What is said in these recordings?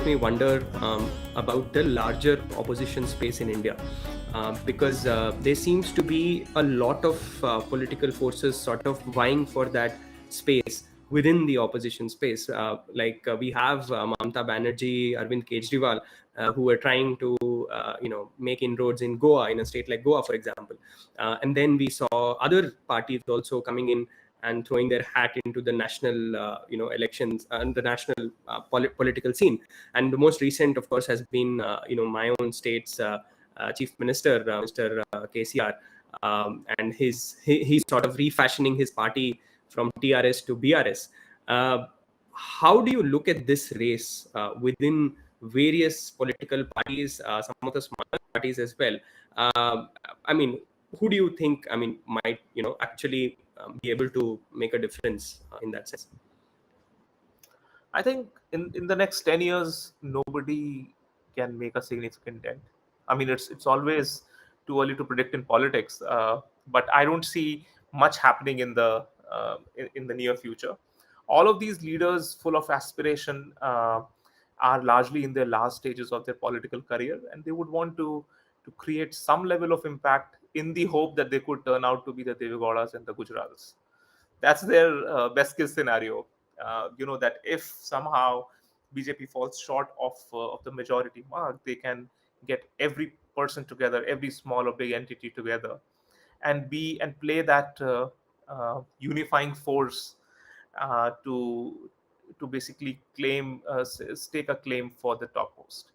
me wonder about the larger opposition space in India, because there seems to be a lot of political forces sort of vying for that space within the opposition space. We have Mamata Banerjee, Arvind Kejriwal, who are trying to make inroads in Goa, in a state like Goa, for example. And then we saw other parties also coming in and throwing their hat into the national elections and the national political scene. And the most recent, of course, has been my own state's chief minister, Mr. KCR, and he's sort of refashioning his party from TRS to BRS. How do you look at this race within various political parties, some of the smaller parties as well? I mean, who do you think might actually be able to make a difference in that sense? I think in the next 10 years, nobody can make a significant dent. I mean, it's always too early to predict in politics, but I don't see much happening in the near future. All of these leaders, full of aspiration, are largely in their last stages of their political career, and they would want to create some level of impact in the hope that they could turn out to be the Devagaudas and the Gujrals. That's their best case scenario. That if somehow BJP falls short of the majority mark, they can get every person together, every small or big entity together, and play that unifying force to basically stake a claim for the top post.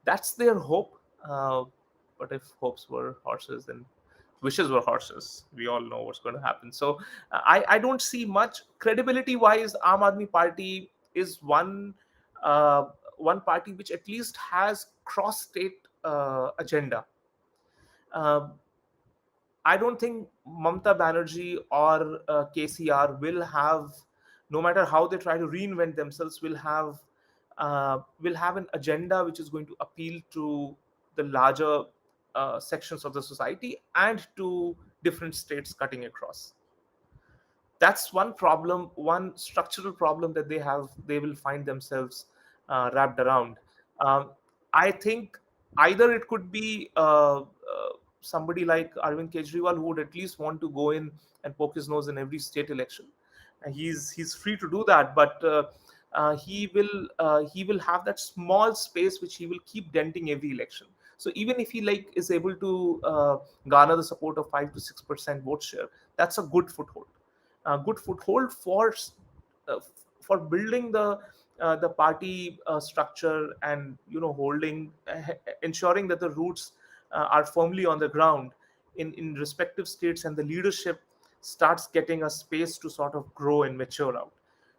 That's their hope. But if hopes were horses, then wishes were horses. We all know what's going to happen. So I don't see much credibility wise. Aam Aadmi Party is one party which at least has cross state agenda. Uh, I don't think Mamata Banerjee or KCR will have, no matter how they try to reinvent themselves, will have an agenda which is going to appeal to the larger sections of the society and to different states cutting across. That's one problem, one structural problem that they have. They will find themselves wrapped around. Um, I think either it could be somebody like Arvind Kejriwal, who would at least want to go in and poke his nose in every state election. He's free to do that, but he will have that small space which he will keep denting every election. So even if he is able to garner the support of 5 to 6% vote share, that's a good foothold. Good foothold uh, for building the party structure, and holding ensuring that the roots are firmly on the ground in respective states, and the leadership starts getting a space to sort of grow and mature out.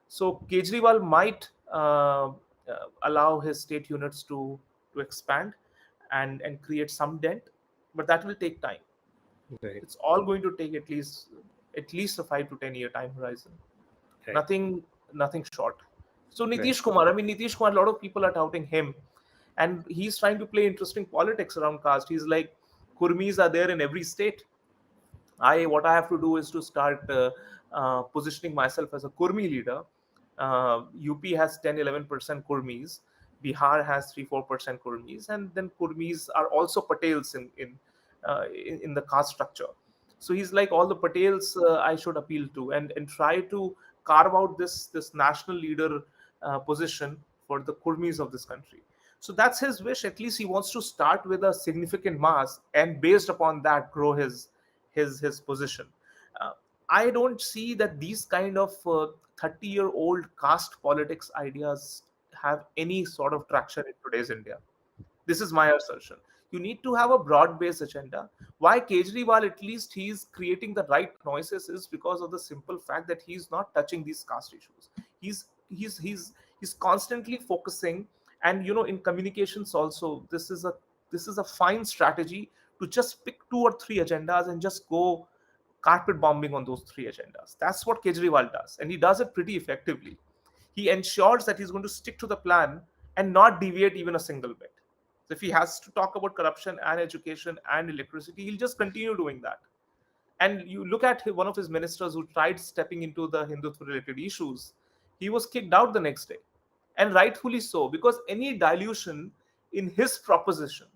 So Kejriwal might allow his state units to expand and create some dent, but that will take time. Right. It's all going to take at least a 5 to 10 year time horizon. Right. Nothing short. So Right. Nitish Kumar, I mean, Nitish Kumar, a lot of people are touting him, and he's trying to play interesting politics around caste. He's like, Kurmis are there in every state. What I have to do is to start positioning myself as a Kurmi leader. UP has 10-11% Kurmis. Bihar has 3-4% Kurmis, and then Kurmis are also Patels in the caste structure. So he's like, all the Patels I should appeal to, and try to carve out this national leader position for the Kurmis of this country. So that's his wish. At least he wants to start with a significant mass, and based upon that, grow his position. Uh, I don't see that these kind of 30-year-old caste politics ideas have any sort of traction in today's India. This is my assertion. You need to have a broad-based agenda. Why Kejriwal, at least he's creating the right noises, is because of the simple fact that he's not touching these caste issues. He's constantly focusing, and in communications also, this is a fine strategy to just pick 2 or 3 agendas and just go carpet bombing on those 3 agendas. That's what Kejriwal does, and he does it pretty effectively. He ensures that he's going to stick to the plan and not deviate even a single bit. So if he has to talk about corruption and education and electricity, he'll just continue doing that. And you look at one of his ministers who tried stepping into the Hindutva related issues, he was kicked out the next day. and rightfully so, because any dilution in his proposition,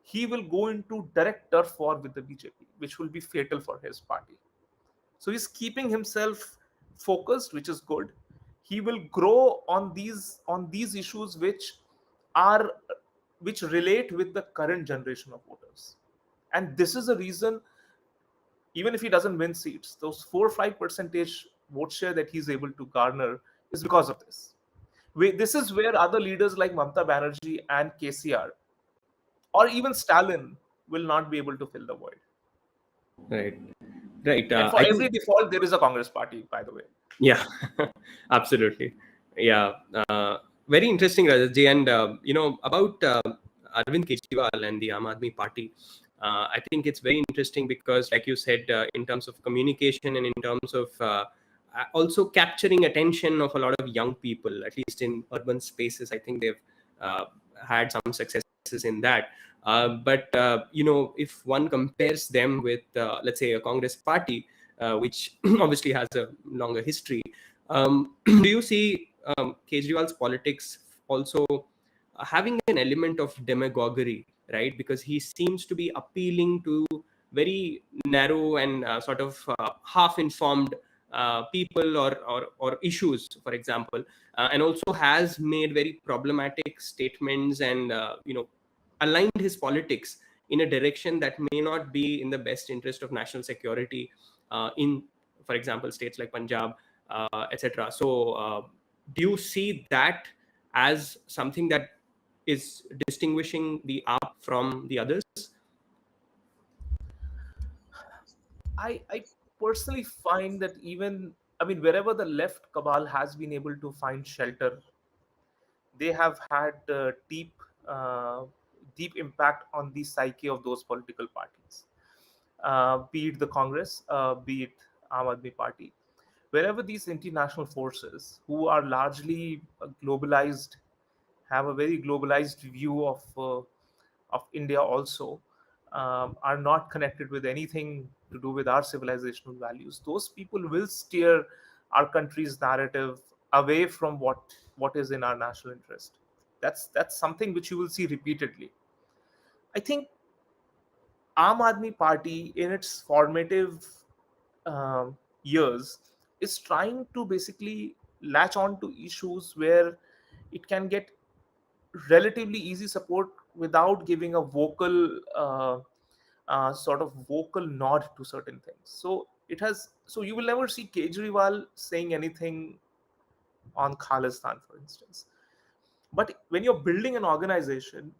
he will go into direct turf war with the BJP, which will be fatal for his party. So he's keeping himself focused, which is good. He will grow on these issues are which relate with the current generation of voters. And this is the reason, even if he doesn't win seats, those 4 or 5% vote share that he's able to garner is because of this. This is where other leaders like Mamta Banerjee and KCR or even Stalin will not be able to fill the void. Right. Right. And for I every think, default, there is a Congress party, by the way. yeah, absolutely. Yeah. Very interesting, Rajatji. And, about Arvind Kejriwal and the Aam Aadmi Party, I think it's very interesting because, like you said, in terms of communication and in terms of also capturing attention of a lot of young people, at least in urban spaces, I think they've uh, had some successes in that. But if one compares them with, let's say, a Congress party, which obviously has a longer history, do you see Kejriwal's politics also having an element of demagoguery, right? Because he seems to be appealing to very narrow and sort of half-informed people or issues, for example, and also has made very problematic statements and aligned his politics in a direction that may not be in the best interest of national security in, for example, states like Punjab, etc. So, do you see that as something that is distinguishing the AAP from the others? I personally find that wherever the left cabal has been able to find shelter, they have had uh, deep impact on the psyche of those political parties, be it the Congress, be it Aam Aadmi Party. Wherever these international forces, who are largely globalized, have a very globalized view of India also, are not connected with anything to do with our civilizational values. Those people will steer our country's narrative away from what is in our national interest. That's something which you will see repeatedly. I think Aam Aadmi Party, in its formative years, is trying to basically latch on to issues where it can get relatively easy support without giving a sort of vocal nod to certain things. So you will never see Kejriwal saying anything on Khalistan, for instance. But when you're building an organization,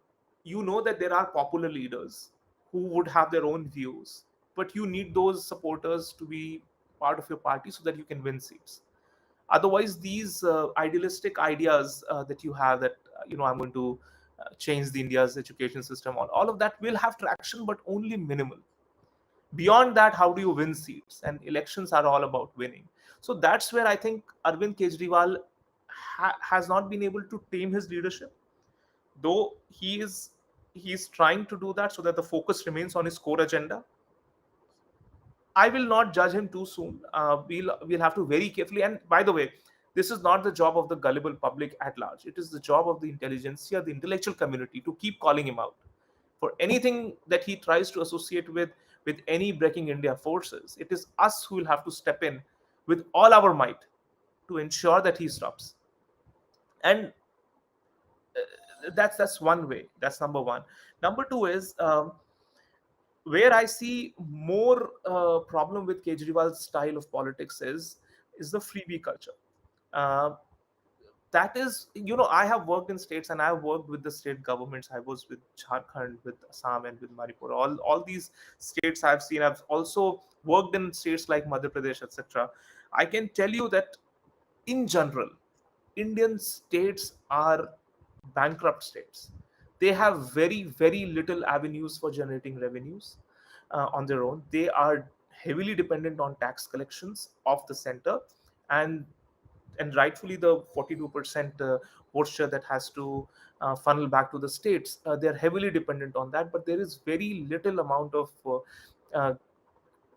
you know that there are popular leaders who would have their own views, but you need those supporters to be part of your party so that you can win seats. Otherwise, these idealistic ideas that you have, that I'm going to change the India's education system, all of that will have traction, but only minimal. Beyond that, how do you win seats? And elections are all about winning. So that's where I think Arvind Kejriwal has not been able to tame his leadership, though he is trying to do that so that the focus remains on his core agenda. I will not judge him too soon. We'll have to very carefully. And by the way, this is not the job of the gullible public at large. It is the job of the intelligentsia, the intellectual community, to keep calling him out for anything that he tries to associate with any breaking India forces. It is us who will have to step in with all our might to ensure that he stops. And that's one way. That's number one. Number two is, where I see more problem with Kejriwal's style of politics is the freebie culture. Uh, that is, I have worked in states and I have worked with the state governments. I was with Jharkhand, with Assam, and with Manipur. All these states I've seen. I've also worked in states like Madhya Pradesh, etc. I can tell you that in general, Indian states are bankrupt states. They have very, very little avenues for generating revenues on their own. They are heavily dependent on tax collections of the center, and rightfully the 42% vote share that has to funnel back to the states. They're heavily dependent on that, but there is very little amount of uh,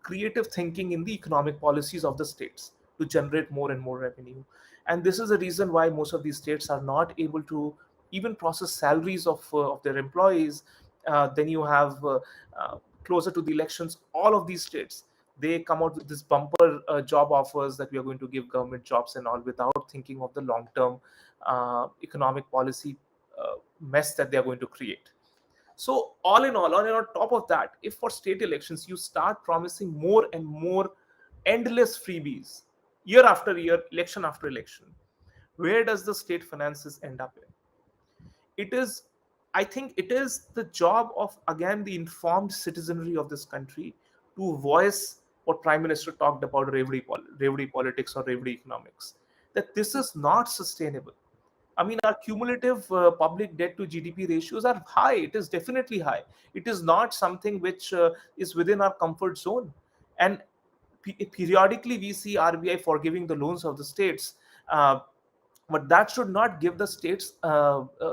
creative thinking in the economic policies of the states. to generate more and more revenue. And this is the reason why most of these states are not able to even process salaries of their employees. Then you have closer to the elections, all of these states, they come out with this bumper job offers that we are going to give government jobs and all, without thinking of the long term economic policy mess that they are going to create. So all in all, on top of that, if for state elections you start promising more and more endless freebies year after year, election after election, where does the state finances end up in? It is, I think it is the job of, again, the informed citizenry of this country to voice what Prime Minister talked about, revenue politics or revenue economics, that this is not sustainable. I mean, our cumulative public debt to GDP ratios are high. It is definitely high. It is not something which is within our comfort zone. And periodically, we see RBI forgiving the loans of the states. But that should not give the states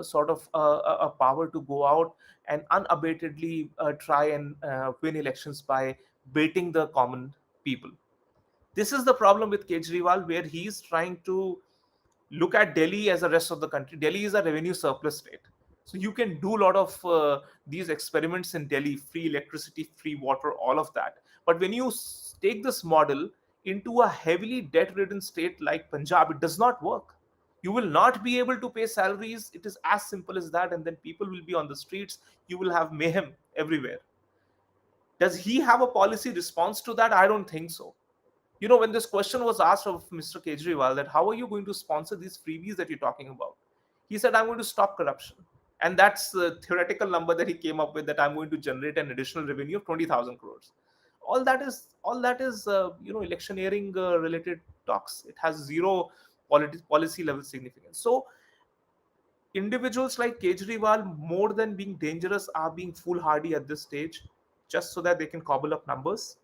sort of a power to go out and unabatedly try and win elections by baiting the common people. This is the problem with Kejriwal, where he's trying to look at Delhi as the rest of the country. Delhi is a revenue surplus state. So you can do a lot of these experiments in Delhi, free electricity, free water, all of that. But when you take this model into a heavily debt-ridden state like Punjab, it does not work. You will not be able to pay salaries. It is as simple as that. And then people will be on the streets. You will have mayhem everywhere. Does he have a policy response to that? I don't think so. When this question was asked of Mr. Kejriwal, that how are you going to sponsor these freebies that you're talking about? He said, I'm going to stop corruption. And that's the theoretical number that he came up with, that I'm going to generate an additional revenue of 20,000 crores. All that is electioneering related talks. It has zero policy level significance. So individuals like Kejriwal, more than being dangerous, are being foolhardy at this stage, just so that they can cobble up numbers.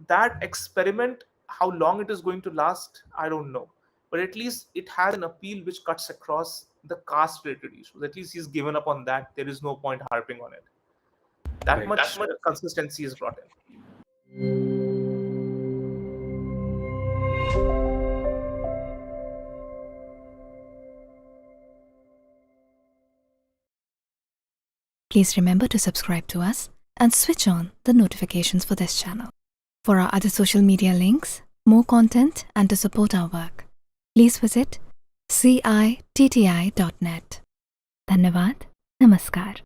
That experiment, how long it is going to last, I don't know. But at least it has an appeal which cuts across the caste related issues. At least he's given up on that. There is no point harping on it. That Right. much consistency is brought in. Please remember to subscribe to us and switch on the notifications for this channel. For our other social media links, more content, and to support our work, please visit citti.net. Dhanyavad. Namaskar.